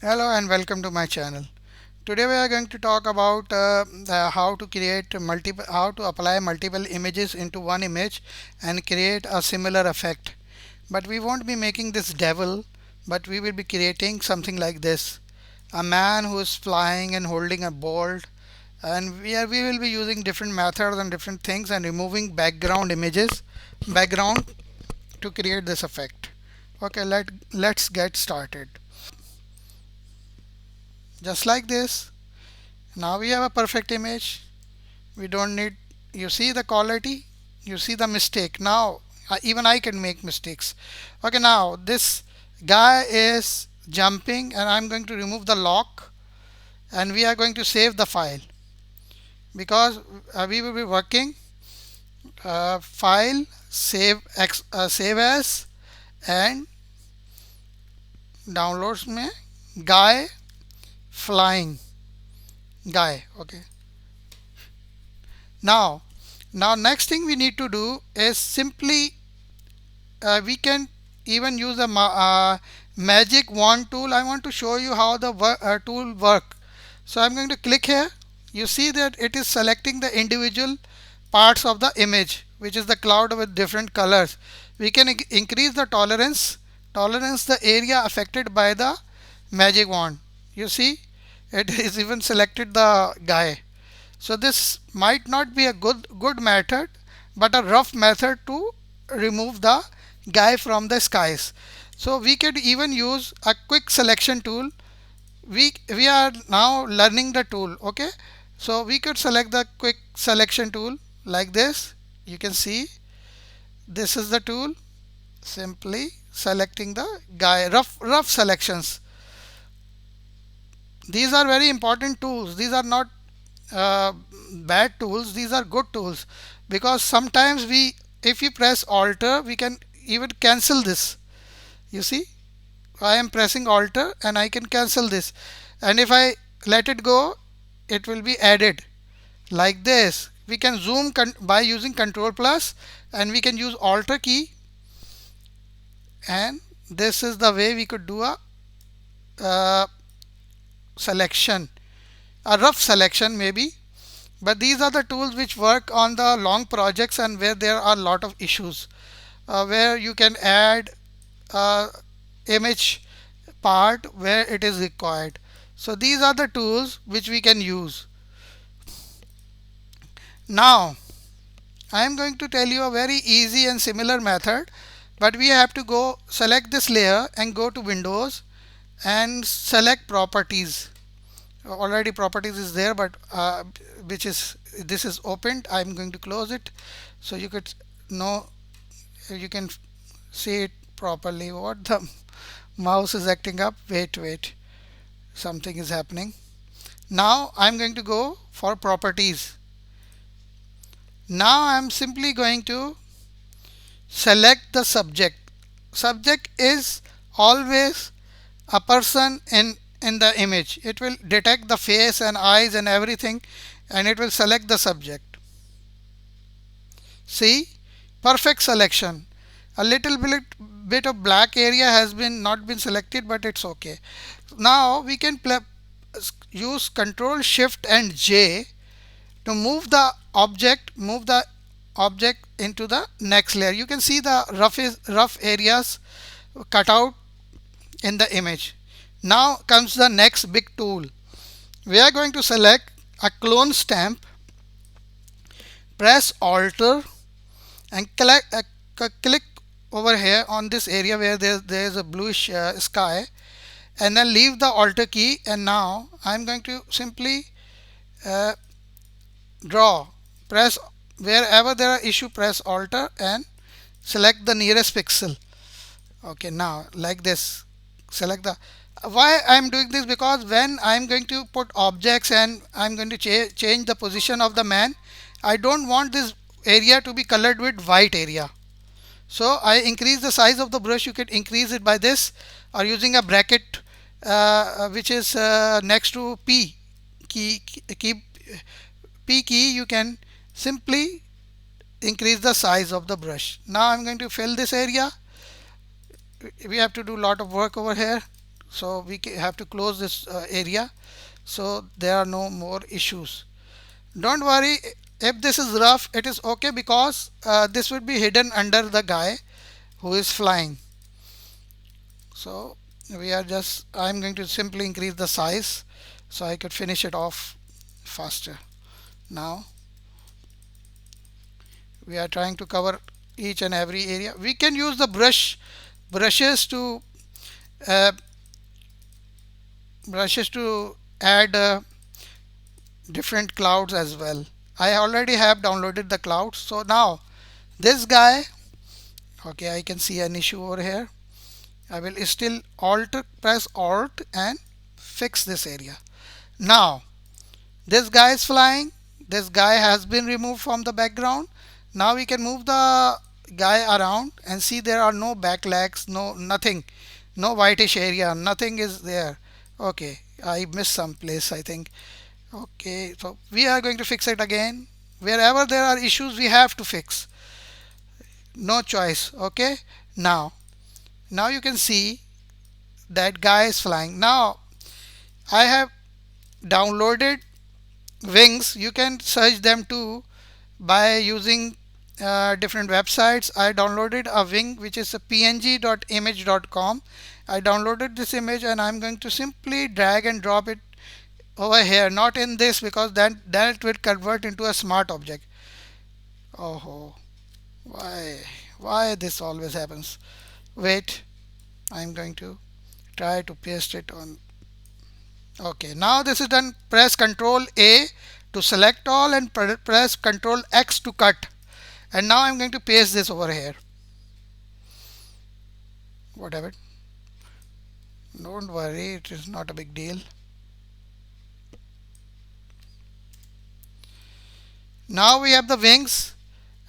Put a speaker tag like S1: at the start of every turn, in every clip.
S1: Hello and welcome to my channel. Today we are going to talk about how to create how to apply multiple images into one image and create a similar effect. But we won't be making this devil, but we will be creating something like this. A man who is flying and holding a bolt, and we will be using different methods and different things and removing background to create this effect. Okay, let's get started. Just like this. Now we have a perfect image. We don't need, you see the quality, you see the mistake. Now even I can make mistakes. Okay, now this guy is jumping and I'm going to remove the lock and we are going to save the file because we will be working file save as and downloads में guy flying guy. Okay, now next thing we need to do is simply we can even use a magic wand tool. I want to show you how the tool work. So I'm going to click here. You see that it is selecting the individual parts of the image, which is the cloud with different colors. We can increase the tolerance the area affected by the magic wand. You see it is even selected the guy. So this might not be a good method, but a rough method to remove the guy from the skies. So we could even use a quick selection tool. We are now learning the tool. Okay, so we could select the quick selection tool like this. You can see this is the tool. Simply selecting the guy, rough selections. These are very important tools. These are not uh, bad tools, these are good tools, because sometimes we, if we press alter, we can even cancel this. You see, I am pressing alter and I can cancel this, and if I let it go, it will be added like this. We can zoom by using control plus, and we can use alter key, and this is the way we could do a uh, selection, a rough selection maybe. But these are the tools which work on the long projects and where there are a lot of issues, where you can add image part where it is required. So these are the tools which we can use. Now I am going to tell you a very easy and similar method, but we have to go select this layer and go to Windows and select properties. Already properties is there, but which is, this is opened. I'm going to close it so you could know, you can see it properly. What the mouse is acting up. Wait, something is happening. Now I'm going to go for properties. Now I'm simply going to select the subject. Subject is always a person in the image. It will detect the face and eyes and everything, and it will select the subject. See, perfect selection. A little bit of black area has been not been selected, but it's okay. Now we can use Control Shift and J to move the object into the next layer. You can see the rough areas cut out in the image. Now comes the next big tool. We are going to select a clone stamp, press Alter, and click over here on this area where there is a bluish sky, and then leave the Alter key. And now I'm going to simply uh, draw. Press wherever there are issue, press Alter and select the nearest pixel. Okay, now like this, select the, why I'm doing this, because when I'm going to put objects and I'm going to change the position of the man, I don't want this area to be colored with white area. So I increase the size of the brush. You can increase it by this, or using a bracket which is next to P key, you can simply increase the size of the brush. Now I'm going to fill this area. We have to do a lot of work over here. so we have to close this area, so there are no more issues. Don't worry, if this is rough, it is okay, because this would be hidden under the guy who is flying. So we are just, I'm going to simply increase the size so I could finish it off faster. Now we are trying to cover each and every area. We can use the brushes to uh, add different clouds as well. I already have downloaded the clouds. So now this guy, okay, I can see an issue over here. I will still press alt and fix this area. Now this guy is flying. This guy has been removed from the background. Now we can move the guy around and see there are no back legs, no nothing, no whitish area, nothing is there. Okay, I missed some place, I think. Okay, so we are going to fix it again. Wherever there are issues, we have to fix. No choice. Okay, now you can see that guy is flying. Now I have downloaded wings. You can search them too by using different websites. I downloaded a wing which is a png.image.com. I downloaded this image and I'm going to simply drag and drop it over here, not in this, because then that will convert into a smart object. Oh, why this always happens? Wait, I'm going to try to paste it on. Okay, now this is done. Press Ctrl A to select all and press Ctrl X to cut. And now I'm going to paste this over here. Whatever. Don't worry, it is not a big deal. Now we have the wings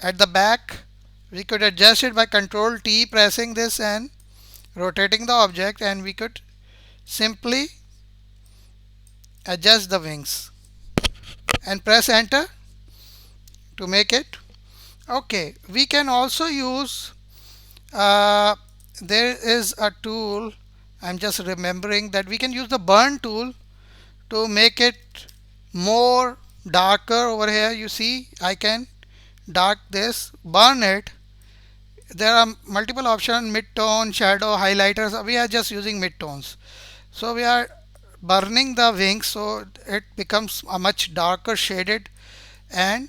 S1: at the back. We could adjust it by Ctrl T, pressing this and rotating the object, and we could simply adjust the wings and press enter to make it. Okay, we can also use there is a tool, I'm just remembering, that we can use the burn tool to make it more darker. Over here you see I can dark this, burn it. There are multiple options: mid-tone, shadow, highlighters. We are just using mid-tones. So we are burning the wings so it becomes a much darker shaded, and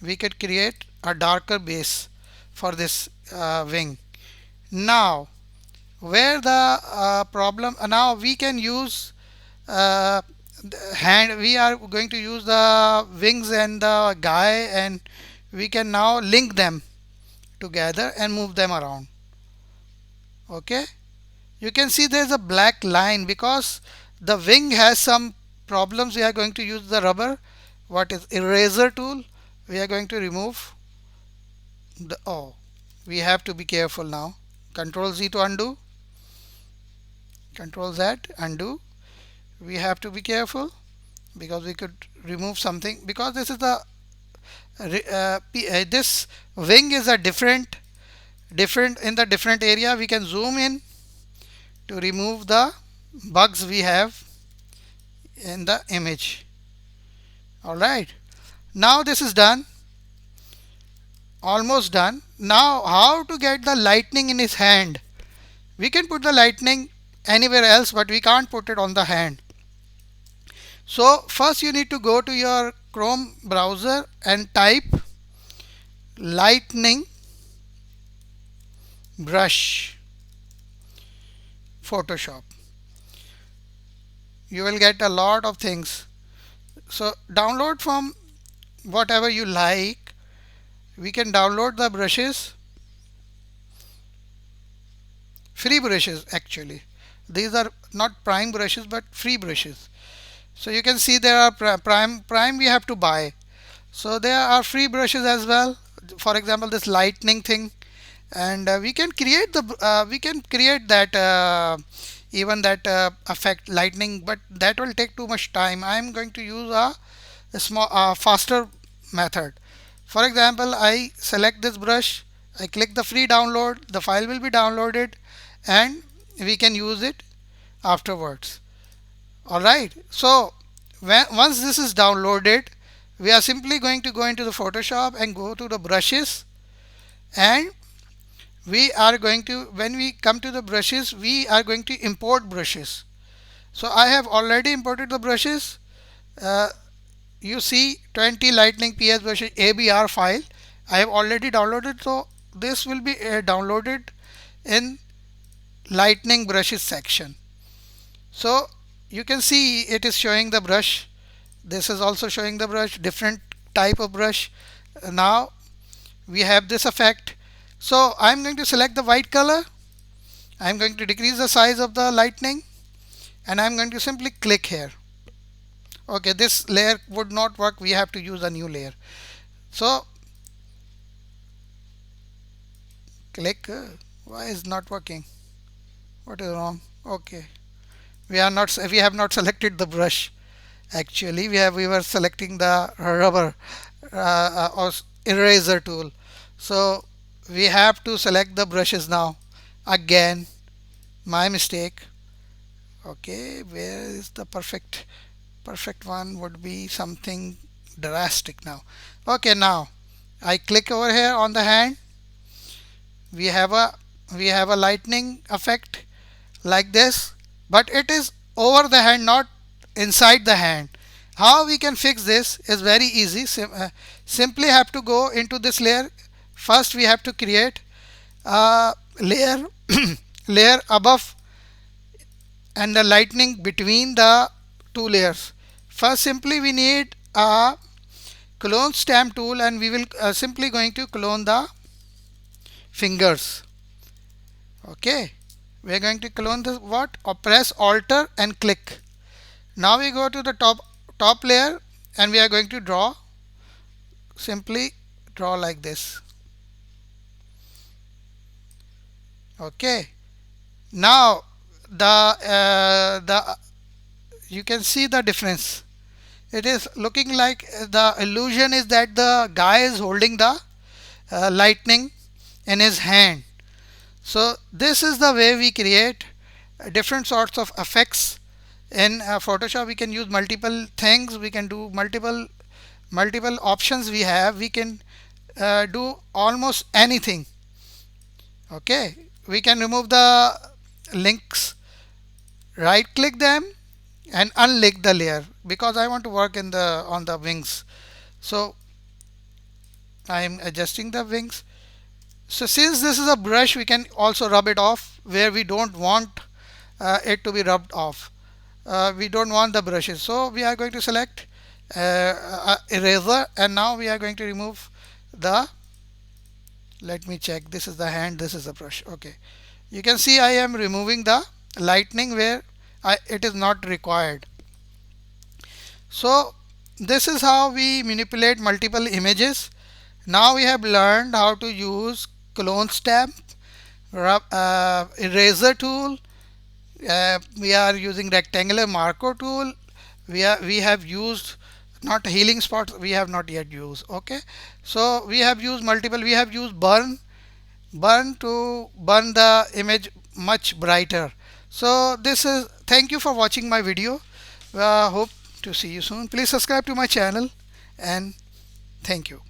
S1: we could create a darker base for this wing. Now where the problem, now we can use hand, we are going to use the wings and the guy, and we can now link them together and move them around. Okay, you can see there's a black line because the wing has some problems. We are going to use the rubber, what is eraser tool. We are going to remove the, oh, we have to be careful now. Control Z to undo, Control Z, undo. We have to be careful because we could remove something, because this is the this wing is a different in the different area. We can zoom in to remove the bugs we have in the image. Alright, now this is done, almost done. Now how to get the lightning in his hand? We can put the lightning anywhere else, but we can't put it on the hand. So first you need to go to your Chrome browser and type lightning brush Photoshop. You will get a lot of things. So download from whatever you like. We can download the brushes, free brushes actually. These are not prime brushes but free brushes. So you can see there are prime we have to buy. So there are free brushes as well. For example, this lightning thing, and we can create the we can create that even that effect lightning, but that will take too much time. I am going to use a small faster method. For example, I select this brush, I click the free download, the file will be downloaded, and we can use it afterwards. All right, so once this is downloaded, we are simply going to go into the Photoshop and go to the brushes, and we are going to, when we come to the brushes, we are going to import brushes. So I have already imported the brushes. uh, you see 20 lightning ps brushes abr file I have already downloaded. So this will be downloaded in lightning brushes section. So you can see it is showing the brush. This is also showing the brush, different type of brush. Now we have this effect. So I'm going to select the white color. I'm going to decrease the size of the lightning, and I'm going to simply click here. Okay, this layer would not work. We have to use a new layer. So click. Why is not working? What is wrong? Okay, we have not selected the brush. Actually, we were selecting the rubber or eraser tool. So we have to select the brushes now. Again, my mistake. Okay, where is the perfect one? Would be something drastic now. Okay, now I click over here on the hand. We have a lightning effect like this, but it is over the hand, not inside the hand. How we can fix this is very easy. Simply have to go into this layer. First we have to create a layer layer above and the lightning between the two layers. First, simply we need a clone stamp tool, and we will simply going to clone the fingers. Okay, we are going to clone the what, or press Alt and click. Now we go to the top layer, and we are going to draw. Simply draw like this. Okay, now the you can see the difference. It is looking like the illusion is that the guy is holding the lightning in his hand. So this is the way we create different sorts of effects in Photoshop. We can use multiple things. We can do multiple options. We can do almost anything. Okay, we can remove the links, right click them, and unlink the layer, because I want to work in the on the wings. So I am adjusting the wings. So since this is a brush, we can also rub it off where we don't want it to be rubbed off. We don't want the brushes, so we are going to select eraser, and now we are going to remove the, let me check, this is the hand, this is the brush. Okay, you can see I am removing the lightning where it is not required. So this is how we manipulate multiple images. Now we have learned how to use clone stamp, eraser tool. We are using rectangular marker tool. We have used not healing spots. We have not yet used. Okay, so we have used multiple. We have used burn to burn the image much brighter. So this is, thank you for watching my video. Hope to see you soon. Please subscribe to my channel, and thank you.